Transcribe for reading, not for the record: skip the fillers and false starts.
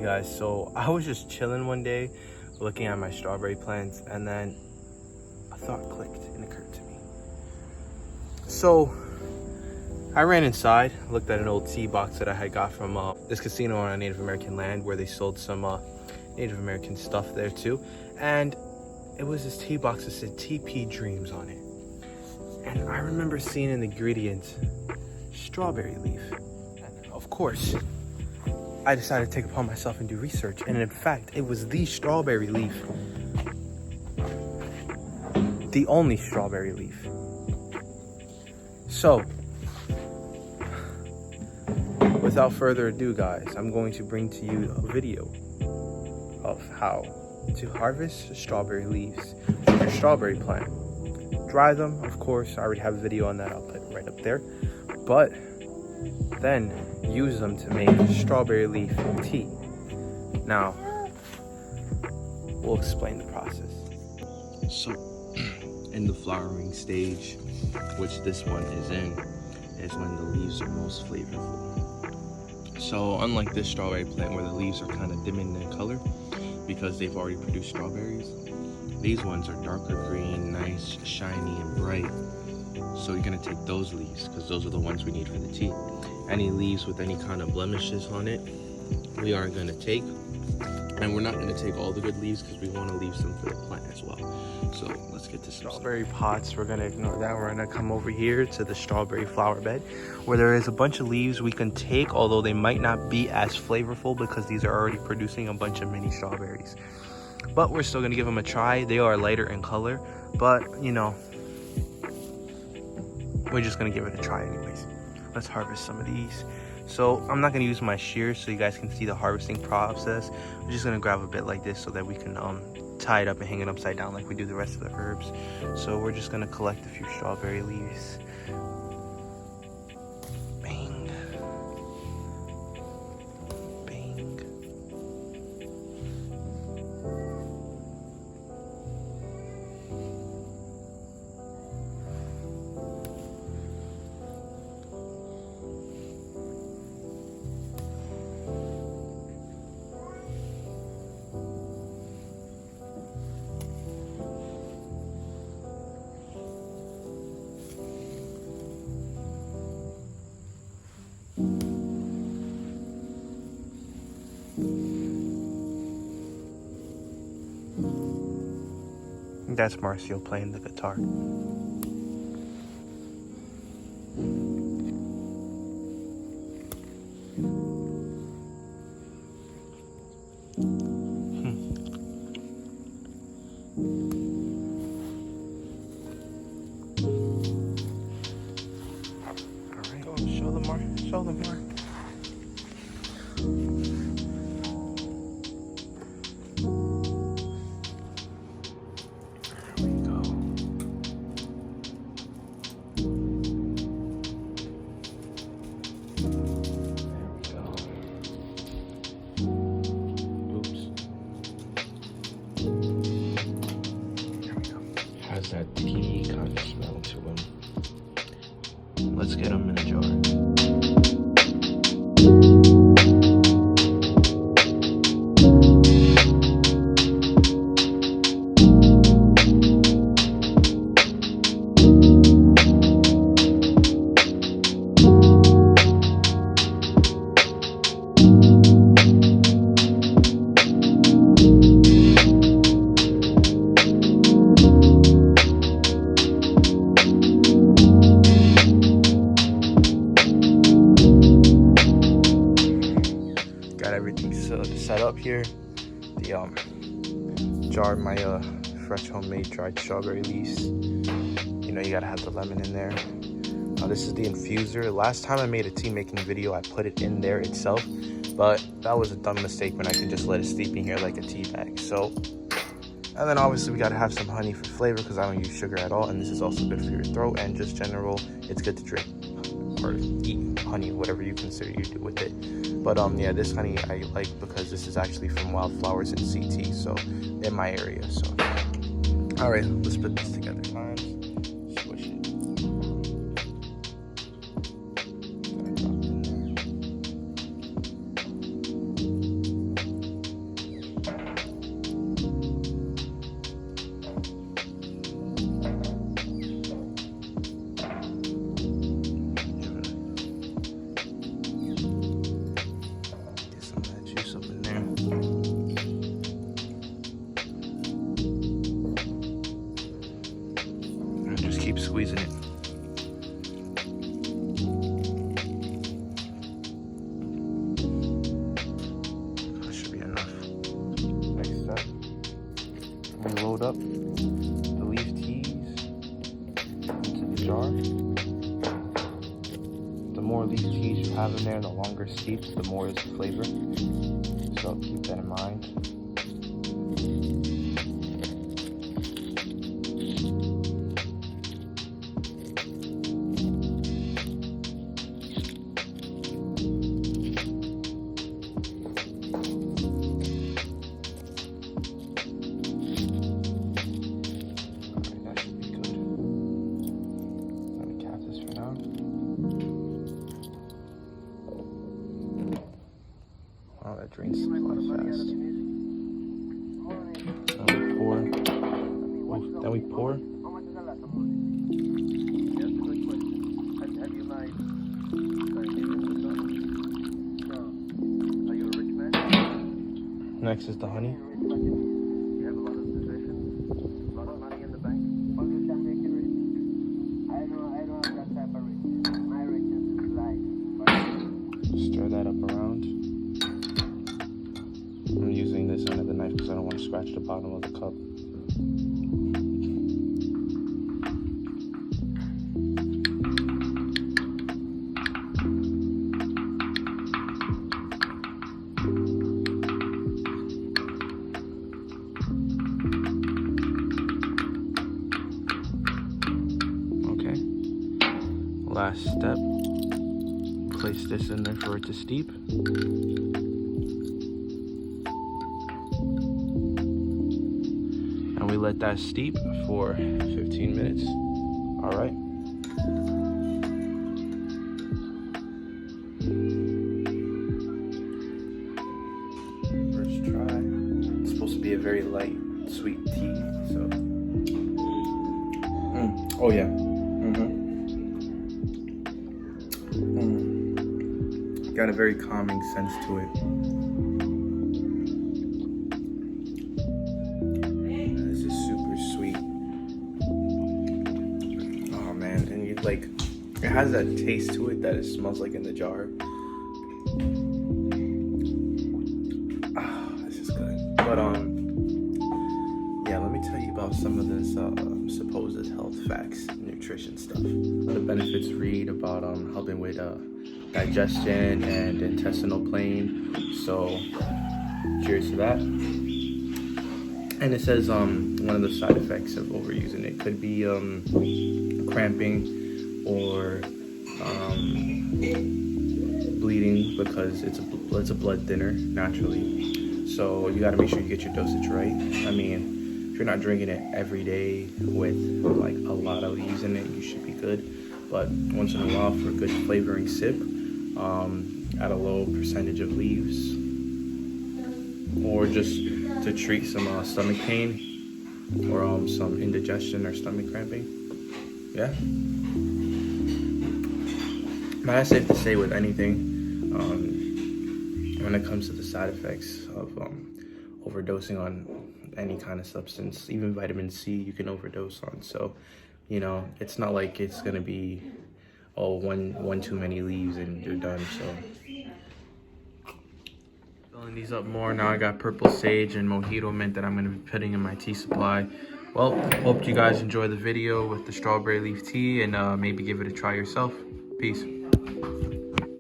guys, so I was just chilling one day looking at my strawberry plants, and then a thought clicked and occurred to me. So I ran inside, looked at an old tea box that I had got from this casino on Native American land where they sold some Native American stuff there too, and it was this tea box that said TP Dreams on it. And I remember seeing in the ingredients strawberry leaf. And of course, I decided to take it upon myself and do research. And in fact, it was the strawberry leaf. The only strawberry leaf. So, without further ado, guys, I'm going to bring to you a video of how to harvest strawberry leaves from your strawberry plant. Dry them, of course. I already have a video on that. I'll put it right up there. But then use them to make strawberry leaf tea. Now, we'll explain the process. So, in the flowering stage, which this one is in, is when the leaves are most flavorful. So, unlike this strawberry plant where the leaves are kind of dimming in color because they've already produced strawberries, these ones are darker green, nice, shiny, and bright. So you're gonna take those leaves because those are the ones we need for the tea. Any leaves with any kind of blemishes on it, we aren't gonna take. And we're not gonna take all the good leaves because we wanna leave some for the plant as well. So let's get to strawberry pots. We're gonna ignore that. We're gonna come over here to the strawberry flower bed where there is a bunch of leaves we can take, although they might not be as flavorful because these are already producing a bunch of mini strawberries. But we're still gonna give them a try. They are lighter in color, but you know, we're just gonna give it a try anyways. Let's harvest some of these. So I'm not gonna use my shears so you guys can see the harvesting process. I'm just gonna grab a bit like this so that we can tie it up and hang it upside down like we do the rest of the herbs. So we're just gonna collect a few strawberry leaves. Bang. Bang. That's Marcio playing the guitar. Alright, go show them more. Show them more. Has that tea kind of smell to him. Let's get them in a jar. Everything set up here. The jar of my fresh homemade dried strawberry leaves. You know, you gotta have the lemon in there. This is the infuser. Last time I made a tea making video, I put it in there itself, but that was a dumb mistake when I could just let it steep in here like a tea bag. So, and then obviously we gotta have some honey for flavor because I don't use sugar at all, and this is also good for your throat and just general. It's good to drink or eat honey, whatever you consider you do with it. But yeah, this honey I like because this is actually from wildflowers in CT, so in my area. So all right, let's put this together. Squish it. load up the leaf teas into the jar. The more leaf teas you have in there, the longer steeps, the more is the flavor. So keep that in mind. Oh, that drains quite fast. Then we pour. Oh, then we pour. Next is the honey. Stir that up around. I'm using this end of the knife because I don't want to scratch the bottom of the cup. Okay. Last step. Place this in there for it to steep. And we let that steep for 15 minutes. All right. First try. It's supposed to be a very light, sweet tea, so. Oh yeah. Got a very calming sense to it. This is super sweet. Oh man, and it has that taste to it that it smells like in the jar. This is good. But yeah, let me tell you about some of this supposed health facts, nutrition stuff. The benefits read about helping with digestion and intestinal plane, so cheers to that. And it says one of the side effects of overusing it could be cramping or bleeding, because it's a blood thinner naturally, so you got to make sure you get your dosage right. I mean, if you're not drinking it every day with like a lot of leaves in it, you should be good, but once in a while for a good flavoring sip, at a low percentage of leaves, or just to treat some stomach pain or some indigestion or stomach cramping. Yeah. But that's safe to say with anything, when it comes to the side effects of overdosing on any kind of substance, even vitamin C you can overdose on. So, you know, it's not like it's gonna be one too many leaves and you're done. So filling these up more now. I got purple sage and mojito mint that I'm going to be putting in my tea supply. Well, hope you guys enjoy the video with the strawberry leaf tea, and maybe give it a try yourself. Peace.